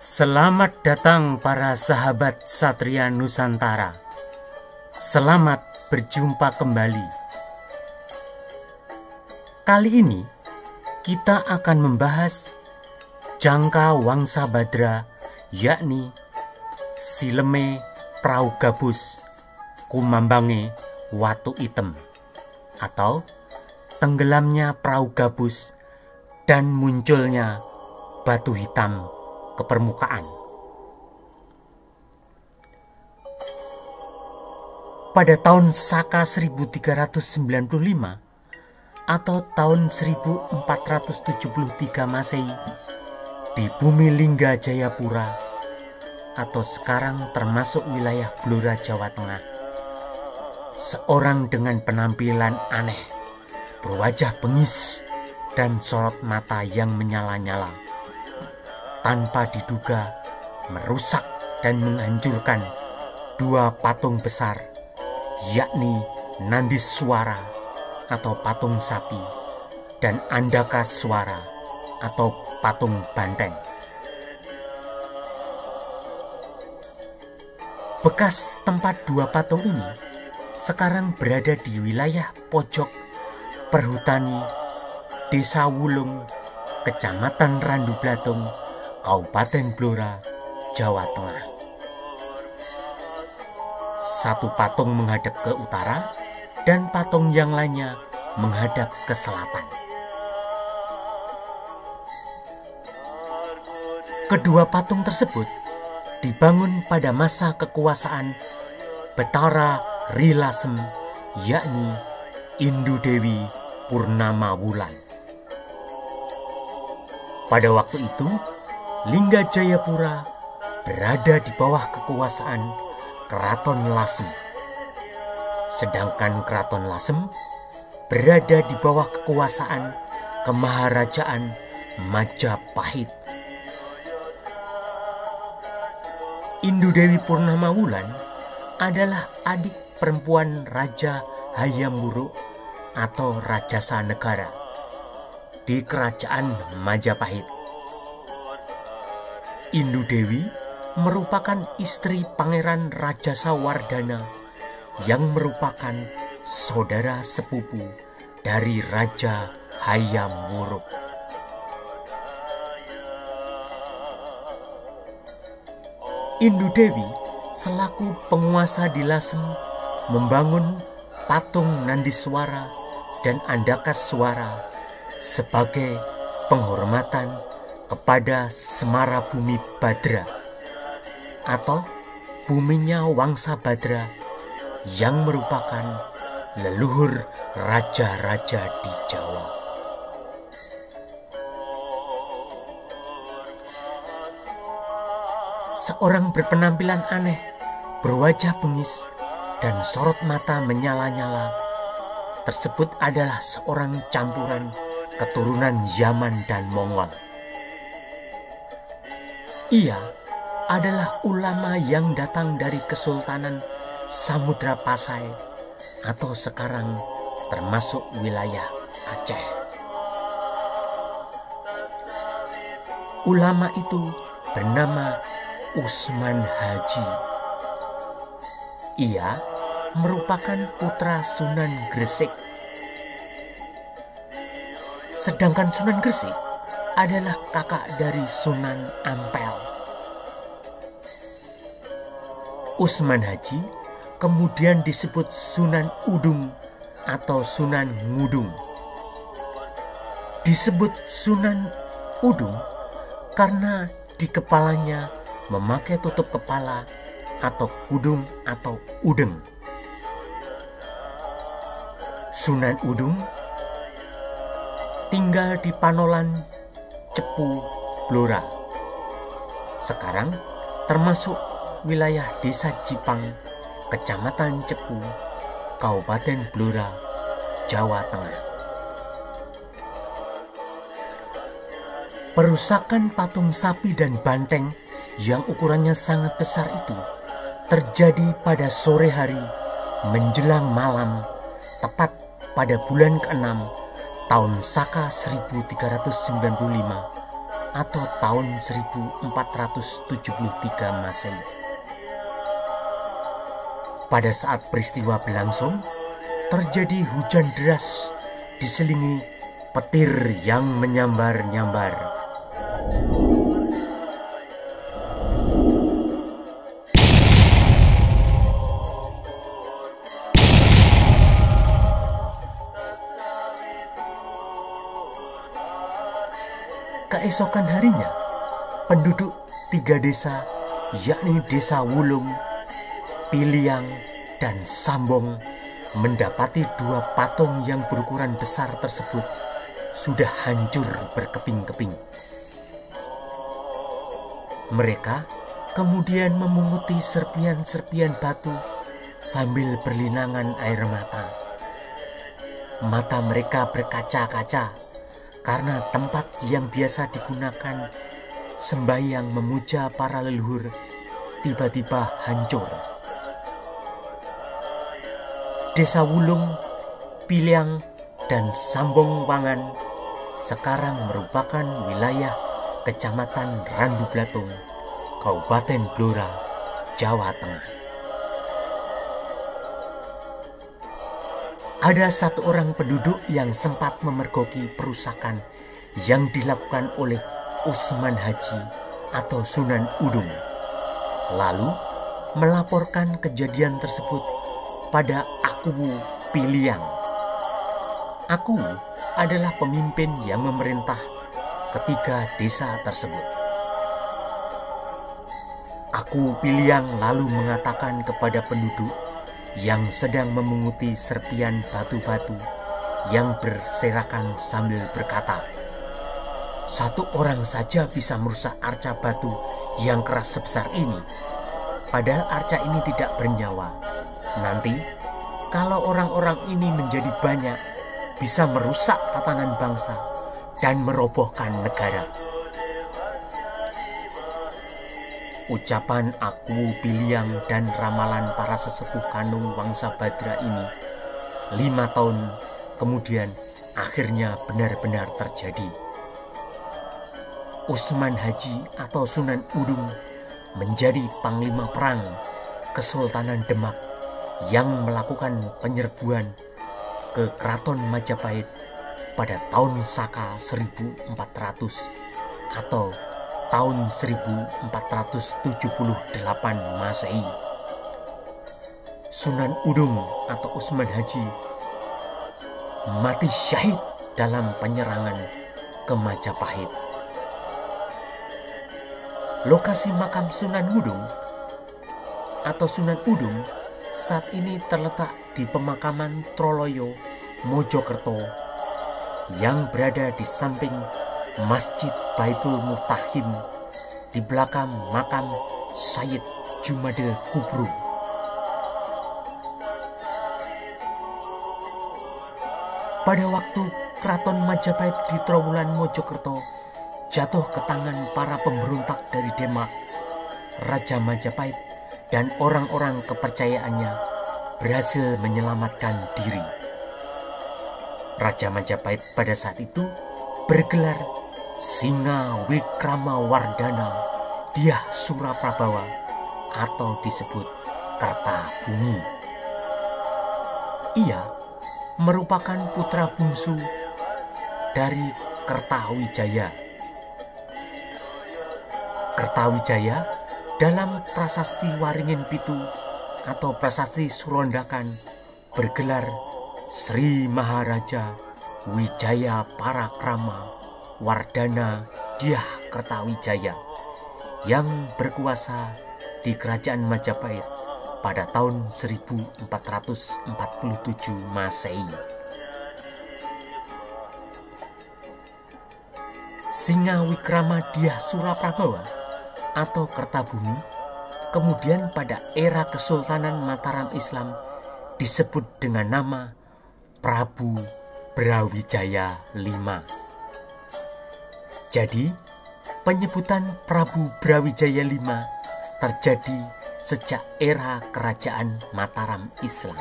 Selamat datang para sahabat Satria Nusantara. Selamat berjumpa kembali. Kali ini kita akan membahas jangka Wangsa Badra, yakni Sileme Praugabus Kumambange Watu Item, atau tenggelamnya Praugabus dan munculnya batu hitam ke permukaan. Pada tahun Saka 1395 atau tahun 1473 Masehi, di bumi Lingga Jayapura atau sekarang termasuk wilayah Blora, Jawa Tengah, seorang dengan penampilan aneh, berwajah bengis dan sorot mata yang menyala-nyala, tanpa diduga merusak dan menghancurkan dua patung besar, yakni Nandiswara atau patung sapi dan Andakaswara atau patung banteng. Bekas tempat dua patung ini sekarang berada di wilayah pojok Perhutani, Desa Wulung, Kecamatan Randu Blatung, Kabupaten Blora, Jawa Tengah. Satu patung menghadap ke utara dan patung yang lainnya menghadap ke selatan. Kedua patung tersebut dibangun pada masa kekuasaan Betara Rilasem, yakni Indu Dewi Purnama Wulan. Pada waktu itu, Lingga Jayapura berada di bawah kekuasaan Keraton Lasem, sedangkan Keraton Lasem berada di bawah kekuasaan Kemaharajaan Majapahit. Indu Dewi Purnama Wulan adalah adik perempuan Raja Hayam Wuruk atau Rajasa Negara di Kerajaan Majapahit. Indu Dewi merupakan istri Pangeran Rajasa Wardana yang merupakan saudara sepupu dari Raja Hayam Wuruk. Indu Dewi selaku penguasa di Lasem membangun patung Nandiswara dan Andakaswara sebagai penghormatan kepada Semara Bumi Badra atau buminya Wangsa Badra yang merupakan leluhur raja-raja di Jawa. Seorang berpenampilan aneh, berwajah bengis dan sorot mata menyala-nyala tersebut adalah seorang campuran keturunan Yaman dan Mongol. Ia adalah ulama yang datang dari Kesultanan Samudra Pasai atau sekarang termasuk wilayah Aceh. Ulama itu bernama Usman Haji. Ia merupakan putra Sunan Gresik. Sedangkan Sunan Gresik adalah kakak dari Sunan Ampel. Usman Haji kemudian disebut Sunan Udung atau Sunan Ngudung. Disebut Sunan Udung karena di kepalanya memakai tutup kepala atau kudung atau udeng. Sunan Udung tinggal di Panolan, Cepu, Blora. Sekarang termasuk wilayah Desa Jipang, Kecamatan Cepu, Kabupaten Blora, Jawa Tengah. Perusakan patung sapi dan banteng yang ukurannya sangat besar itu terjadi pada sore hari menjelang malam, tepat pada bulan ke-6 tahun Saka 1395 atau tahun 1473 Masehi. Pada saat peristiwa berlangsung, terjadi hujan deras diselingi petir yang menyambar-nyambar. Keesokan harinya, penduduk 3 desa, yakni Desa Wulung, Piliang, dan Sambong, mendapati 2 patung yang berukuran besar tersebut sudah hancur berkeping-keping. Mereka kemudian memunguti serpian-serpian batu sambil berlinangan air mata. Mata mereka berkaca-kaca karena tempat yang biasa digunakan sembahyang memuja para leluhur tiba-tiba hancur. Desa Wulung, Piliang, dan Sambong Wangan sekarang merupakan wilayah Kecamatan Randu Blatung, Kabupaten Blora, Jawa Tengah. Ada 1 orang penduduk yang sempat memergoki perusakan yang dilakukan oleh Usman Haji atau Sunan Udung, lalu melaporkan kejadian tersebut pada Akuwu Piliang. Akuwu adalah pemimpin yang memerintah ketiga desa tersebut. Akuwu Piliang lalu mengatakan kepada penduduk yang sedang memunguti serpian batu-batu yang berserakan sambil berkata, "1 orang saja bisa merusak arca batu yang keras sebesar ini, padahal arca ini tidak bernyawa. Nanti kalau orang-orang ini menjadi banyak, bisa merusak tatanan bangsa dan merobohkan negara." Ucapan Akuwu Piliang dan ramalan para sesepuh Kanung Wangsa Badra ini 5 tahun kemudian akhirnya benar-benar terjadi. Usman Haji atau Sunan Udung menjadi panglima perang Kesultanan Demak yang melakukan penyerbuan ke Keraton Majapahit pada tahun Saka 1400 atau tahun 1478 Masehi. Sunan Udung atau Usman Haji mati syahid dalam penyerangan ke Majapahit. Lokasi makam Sunan Udung atau Sunan Udung saat ini terletak di pemakaman Troloyo, Mojokerto, yang berada di samping Masjid Baitul Muhtahim di belakang makam Sayyid Jumadil Kubro. Pada waktu Keraton Majapahit di Trowulan Mojokerto jatuh ke tangan para pemberontak dari Demak, Raja Majapahit dan orang-orang kepercayaannya berhasil menyelamatkan diri. Raja Majapahit pada saat itu bergelar Singa Wikrama Wardana Dyah Suraprabawa atau disebut Kertabumi. Ia merupakan putra bungsu dari Kertawijaya. Kertawijaya dalam prasasti Waringin Pitu atau prasasti Surondakan bergelar Sri Maharaja Wijaya Parakrama Wardana Dyah Kertawijaya yang berkuasa di Kerajaan Majapahit pada tahun 1447 Masehi. Singa Wikrama Dyah Suraprabawa atau Kertabumi kemudian pada era Kesultanan Mataram Islam disebut dengan nama Prabu Brawijaya V. Jadi, penyebutan Prabu Brawijaya V terjadi sejak era Kerajaan Mataram Islam.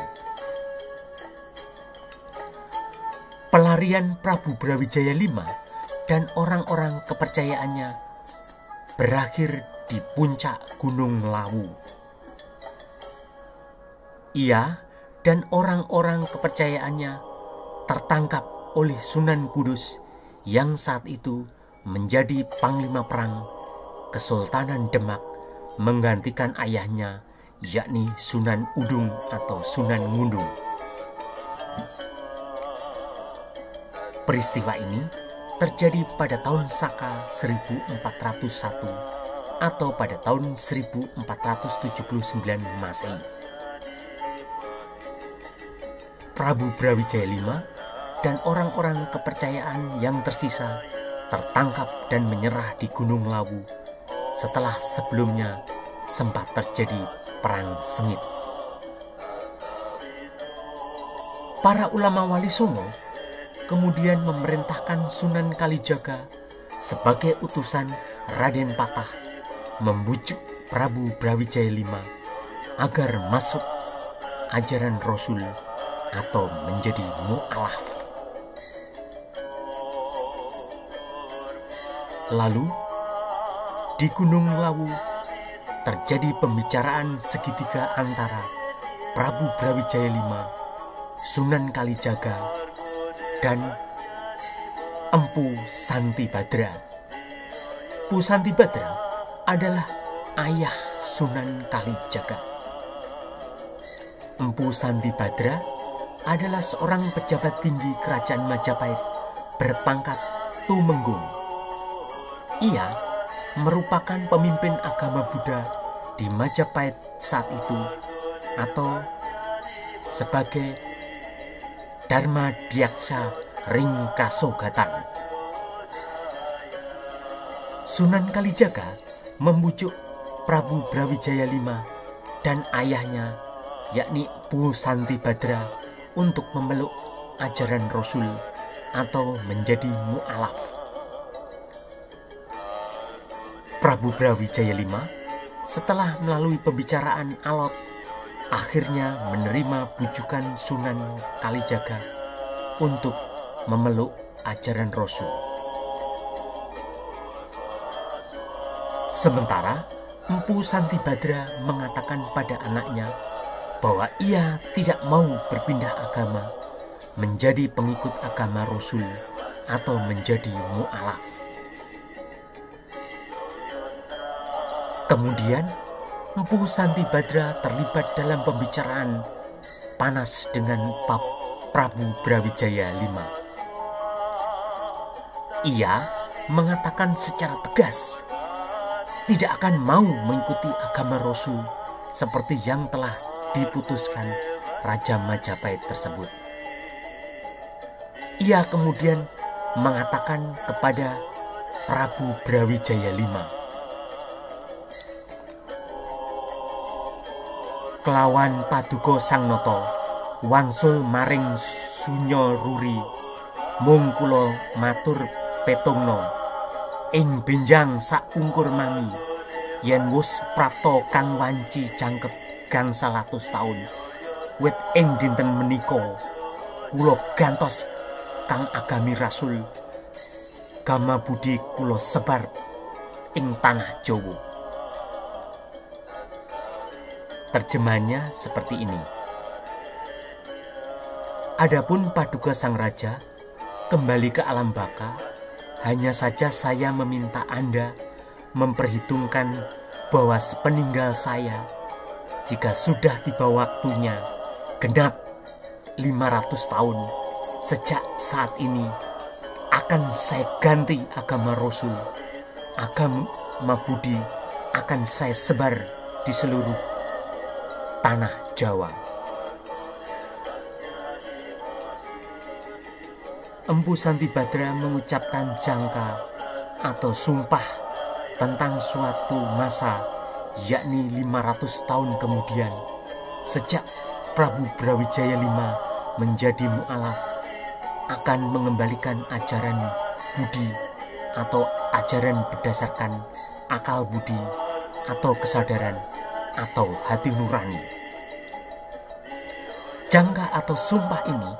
Pelarian Prabu Brawijaya V dan orang-orang kepercayaannya berakhir di puncak Gunung Lawu. Ia dan orang-orang kepercayaannya tertangkap oleh Sunan Kudus yang saat itu menjadi panglima perang Kesultanan Demak, menggantikan ayahnya, yakni Sunan Udung atau Sunan Ngundung. Peristiwa ini terjadi pada tahun Saka 1401 atau pada tahun 1479 Masehi. Prabu Brawijaya V dan orang-orang kepercayaan yang tersisa tertangkap dan menyerah di Gunung Lawu setelah sebelumnya sempat terjadi perang sengit. Para ulama Wali Songo kemudian memerintahkan Sunan Kalijaga sebagai utusan Raden Patah membujuk Prabu Brawijaya V agar masuk ajaran Rasul atau menjadi mu'alaf. Lalu di Gunung Lawu terjadi pembicaraan segitiga antara Prabu Brawijaya V, Sunan Kalijaga, dan Empu Santibadra. Empu Santibadra adalah ayah Sunan Kalijaga. Empu Santibadra adalah seorang pejabat tinggi kerajaan Majapahit berpangkat Tumenggung. Ia merupakan pemimpin agama Buddha di Majapahit saat itu atau sebagai Dharma Diaksa Ringkasogatan. Sunan Kalijaga membujuk Prabu Brawijaya V dan ayahnya yakni Empu Santibadra untuk memeluk ajaran Rasul atau menjadi mu'alaf. Prabu Brawijaya V setelah melalui pembicaraan alot akhirnya menerima bujukan Sunan Kalijaga untuk memeluk ajaran Rasul. Sementara Empu Santibadra mengatakan pada anaknya bahwa ia tidak mau berpindah agama menjadi pengikut agama Rasul atau menjadi mu'alaf. Kemudian Empu Santibadra terlibat dalam pembicaraan panas dengan Prabu Brawijaya V. Ia mengatakan secara tegas tidak akan mau mengikuti agama Rasul seperti yang telah diputuskan Raja Majapahit tersebut. Ia kemudian mengatakan kepada Prabu Brawijaya V, "Kelawan paduka Sang Nata wangsul maring sunya ruri, mung kula matur petungna ing benjang sak ungkur mami yen wus prapta kang wanci jangkep gangsal atus taun wit ing dinten menika kula gantos kang agami Rasul gama budi kula sebar ing tanah Jawa." Terjemahannya seperti ini. Adapun paduka sang raja kembali ke alam baka, hanya saja saya meminta Anda memperhitungkan bahwa sepeninggal saya, jika sudah tiba waktunya genap 500 tahun sejak saat ini, akan saya ganti agama Rasul. Agama Budi akan saya sebar di seluruh tanah Jawa. Empu Santibadra mengucapkan jangka atau sumpah tentang suatu masa, yakni 500 tahun kemudian, sejak Prabu Brawijaya V menjadi mu'alaf, akan mengembalikan ajaran budi atau ajaran berdasarkan akal budi atau kesadaran atau hati nurani. Jangka atau sumpah ini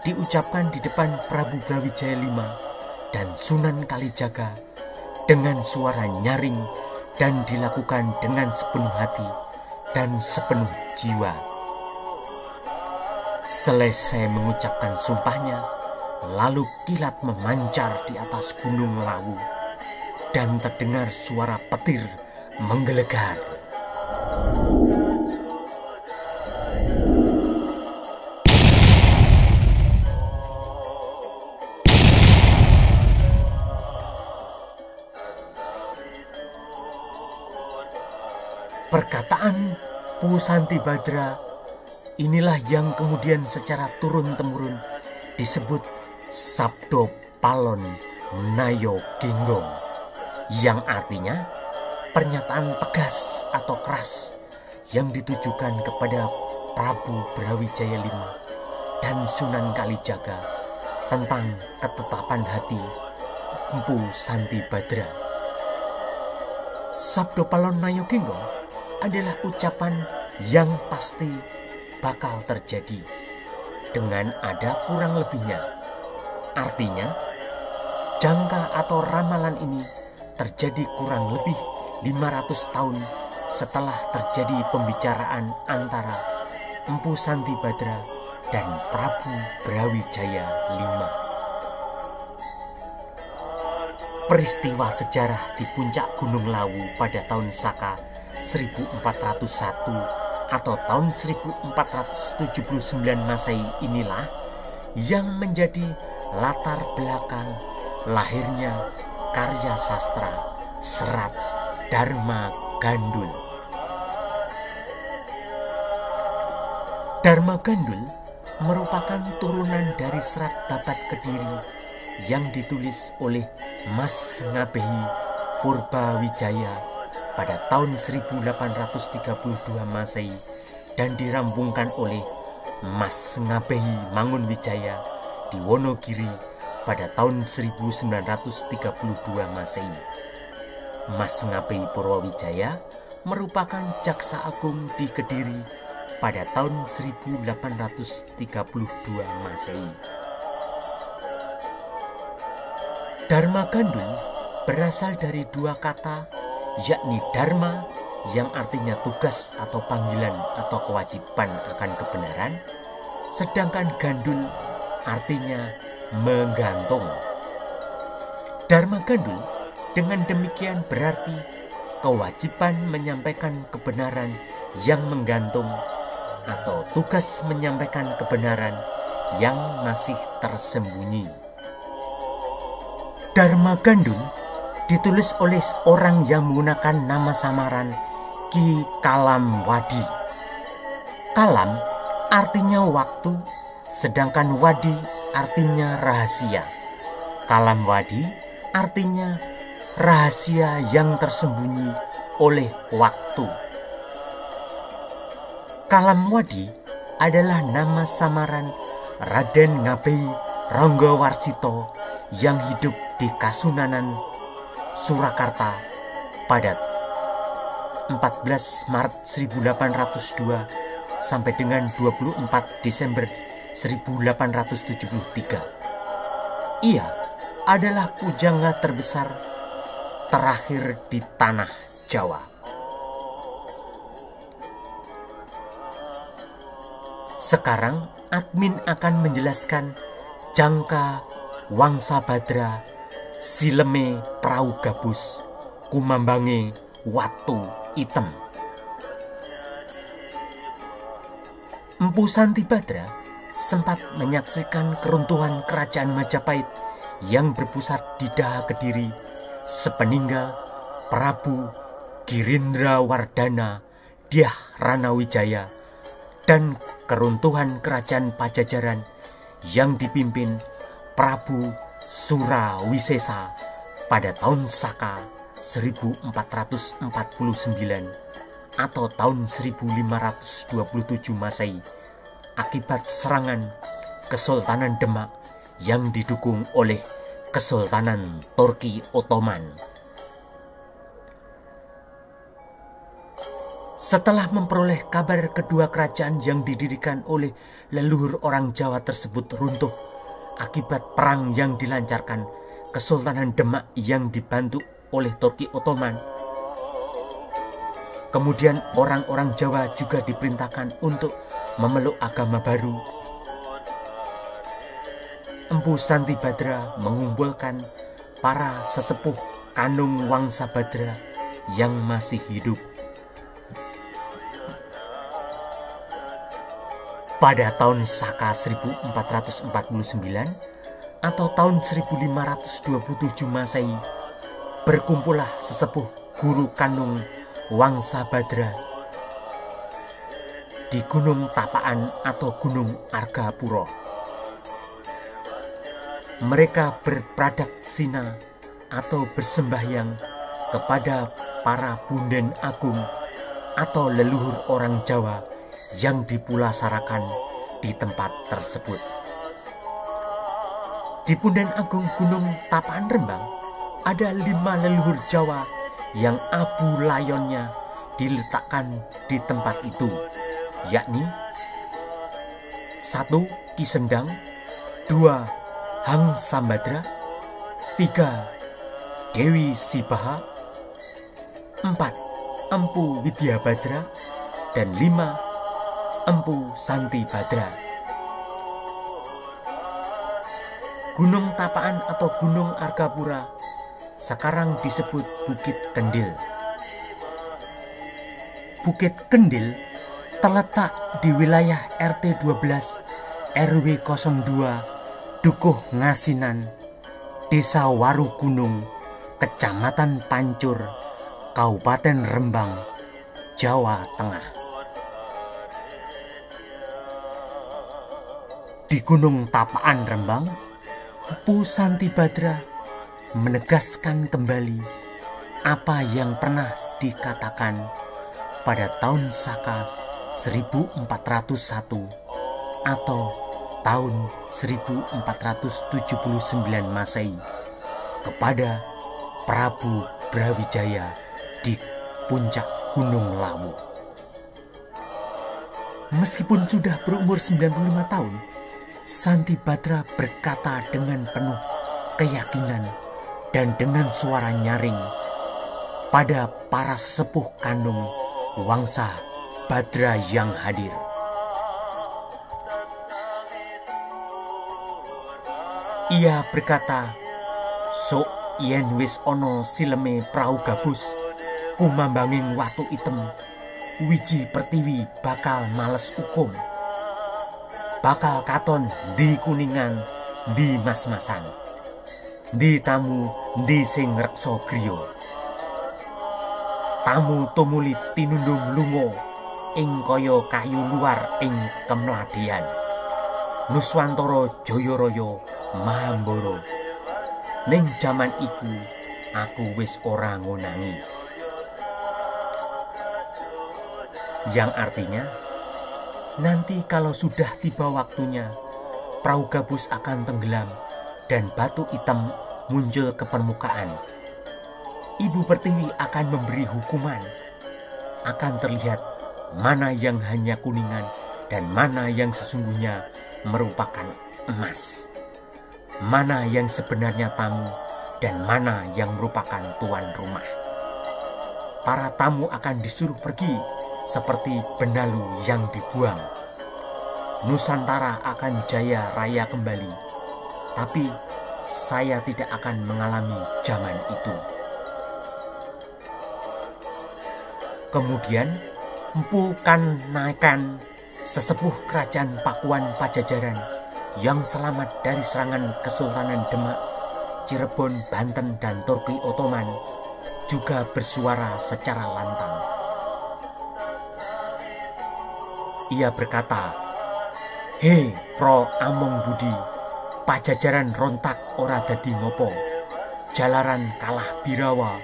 diucapkan di depan Prabu Brawijaya V dan Sunan Kalijaga dengan suara nyaring dan dilakukan dengan sepenuh hati dan sepenuh jiwa. Selesai mengucapkan sumpahnya, lalu kilat memancar di atas Gunung Lawu dan terdengar suara petir menggelegar. Perkataan Pu Santibadra inilah yang kemudian secara turun-temurun disebut Sabdo Palon Nayo Genggong, yang artinya pernyataan tegas atau keras yang ditujukan kepada Prabu Brawijaya V dan Sunan Kalijaga tentang ketetapan hati Pu Santibadra. Sabdo Palon Nayo Genggong adalah ucapan yang pasti bakal terjadi dengan ada kurang lebihnya. Artinya, jangka atau ramalan ini terjadi kurang lebih 500 tahun setelah terjadi pembicaraan antara Empu Santibadra dan Prabu Brawijaya V. Peristiwa sejarah di puncak Gunung Lawu pada tahun Saka 1401 atau tahun 1479 Masehi inilah yang menjadi latar belakang lahirnya karya sastra Serat Dharma Gandul. Dharma Gandul merupakan turunan dari Serat Babat Kediri yang ditulis oleh Mas Ngabehi Purbawijaya pada tahun 1832 Masehi dan dirampungkan oleh Mas Ngabehi Mangunwijaya di Wonogiri pada tahun 1932 Masehi. Mas Ngabehi Purbawijaya merupakan Jaksa Agung di Kediri pada tahun 1832 Masehi. Dharma Gandul berasal dari dua kata, yakni dharma yang artinya tugas atau panggilan atau kewajiban akan kebenaran, sedangkan gandul artinya menggantung. Dharma Gandul dengan demikian berarti kewajiban menyampaikan kebenaran yang menggantung atau tugas menyampaikan kebenaran yang masih tersembunyi. Dharma Gandul ditulis oleh orang yang menggunakan nama samaran Ki Kalam Wadi. Kalam artinya waktu, sedangkan Wadi artinya rahasia. Kalam Wadi artinya rahasia yang tersembunyi oleh waktu. Kalam Wadi adalah nama samaran Raden Ngabehi Ranggawarsita yang hidup di Kasunanan Surakarta pada 14 Maret 1802 sampai dengan 24 Desember 1873. Ia adalah pujangga terbesar terakhir di tanah Jawa. Sekarang admin akan menjelaskan jangka Wangsa Badra Sileme Prau Gabus Kumambange Watu Item. Empu Santibadra sempat menyaksikan keruntuhan kerajaan Majapahit yang berpusat di Daha Kediri sepeninggal Prabu Girindrawardhana Dyah Ranawijaya dan keruntuhan kerajaan Pajajaran yang dipimpin Prabu Surawisesa pada tahun Saka 1449 atau tahun 1527 Masehi akibat serangan Kesultanan Demak yang didukung oleh Kesultanan Turki Ottoman. Setelah memperoleh kabar kedua kerajaan yang didirikan oleh leluhur orang Jawa tersebut runtuh akibat perang yang dilancarkan Kesultanan Demak yang dibantu oleh Turki Ottoman. Kemudian orang-orang Jawa juga diperintahkan untuk memeluk agama baru. Empu Santibadra mengumpulkan para sesepuh Kanung Wangsa Badra yang masih hidup. Pada tahun Saka 1449 atau tahun 1527 Masehi, berkumpullah sesepuh guru Kanung Wangsa Badra di Gunung Tapaan atau Gunung Argapura. Mereka berpradaksina atau bersembahyang kepada para Bunden Agung atau leluhur orang Jawa yang dipulasarakan di tempat tersebut. Di Punden Agung Gunung Tapaan Rembang ada 5 leluhur Jawa yang abu layonnya diletakkan di tempat itu, yakni 1. Ki Sendang, 2. Hang Sambadra, 3. Dewi Sibaha, 4. Empu Widyabadra, dan 5. Empu Santibadra. Gunung Tapaan atau Gunung Argapura sekarang disebut Bukit Kendil. Bukit Kendil terletak di wilayah RT 12 RW 02 Dukuh Ngasinan, Desa Warugunung, Kecamatan Pancur, Kabupaten Rembang, Jawa Tengah. Di Gunung Tapaan Rembang, Empu Santibadra menegaskan kembali apa yang pernah dikatakan pada tahun Saka 1401 atau tahun 1479 Masehi kepada Prabu Brawijaya di puncak Gunung Lawu. Meskipun sudah berumur 95 tahun, Santibadra berkata dengan penuh keyakinan dan dengan suara nyaring pada para sesepuh Kanung Wangsa Badra yang hadir. Ia berkata, "Sok yen wis ono sileme prau gabus kumambanging watu item, wiji pertiwi bakal males ukum. Bakal katon di kuningan, di mas-masan, di tamu, di sing reksa griya. Tamu tumuli tinundung lunga ing kaya kayu luar ing kemladian. Nuswantara Jayaraya Mahambara. Ning jaman iku aku wis ora ngonangi." Yang artinya, nanti kalau sudah tiba waktunya, perahu gabus akan tenggelam dan batu hitam muncul ke permukaan. Ibu Pertiwi akan memberi hukuman. Akan terlihat mana yang hanya kuningan dan mana yang sesungguhnya merupakan emas. Mana yang sebenarnya tamu dan mana yang merupakan tuan rumah. Para tamu akan disuruh pergi seperti benalu yang dibuang. Nusantara akan jaya raya kembali, tapi saya tidak akan mengalami zaman itu. Kemudian Empu Kanaikan, sesepuh kerajaan Pakuan Pajajaran yang selamat dari serangan Kesultanan Demak, Cirebon, Banten, dan Turki Ottoman, juga bersuara secara lantang. Ia berkata, "He pro among budi, Pajajaran rontak ora dadi ngopo, jalaran kalah birawa,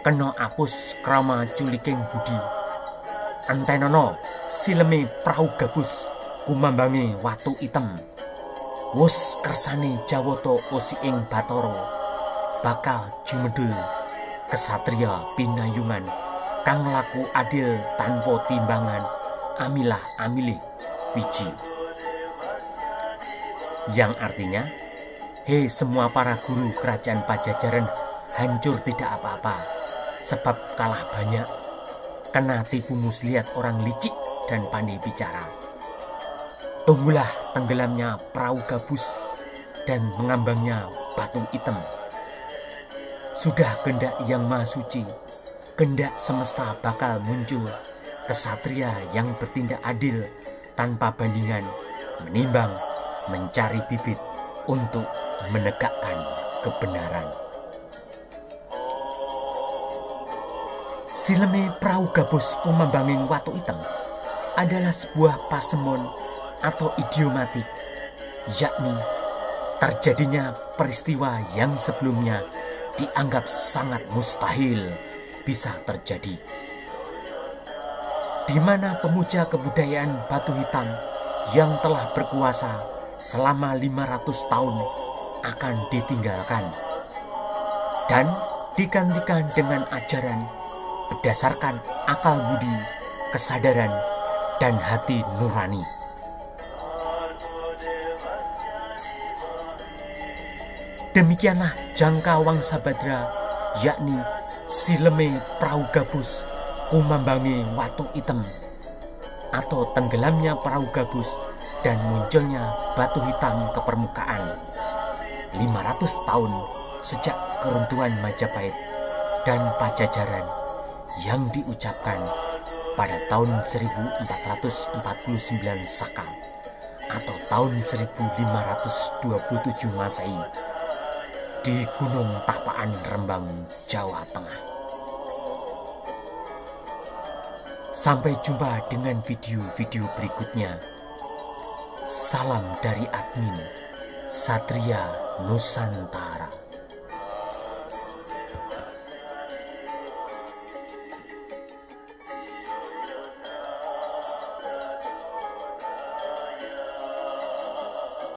kena apus krama culiking budi. Antenono sileme prau gabus, kumambangi watu item. Wus kersane Jawata osiing Batara, bakal jumedul kesatria pinayungan, kang laku adil tanpa timbangan, amilah amilih wiji." Yang artinya, Hei semua para guru kerajaan Pajajaran, hancur tidak apa-apa, sebab kalah banyak. Kena tipu muslihat orang licik dan pandai bicara. Tunggulah tenggelamnya perahu gabus dan mengambangnya batu hitam. Sudah kehendak Yang Maha Suci, kehendak semesta bakal muncul kesatria yang bertindak adil tanpa bandingan, menimbang, mencari bibit untuk menegakkan kebenaran. Sileme perahu gabus kumambanging watu hitam adalah sebuah pasemon atau idiomatik, yakni terjadinya peristiwa yang sebelumnya dianggap sangat mustahil bisa terjadi, di mana pemuja kebudayaan batu hitam yang telah berkuasa selama 500 tahun akan ditinggalkan dan digantikan dengan ajaran berdasarkan akal budi, kesadaran, dan hati nurani. Demikianlah jangka Wangsa Badra, yakni sileme perahu gabus kumambangi watu hitam, atau tenggelamnya perahu gabus dan munculnya batu hitam ke permukaan 500 tahun sejak keruntuhan Majapahit dan Pajajaran yang diucapkan pada tahun 1449 Saka atau tahun 1527 Masehi di Gunung Tapaan, Rembang, Jawa Tengah. Sampai jumpa dengan video-video berikutnya. Salam dari admin Satria Nusantara.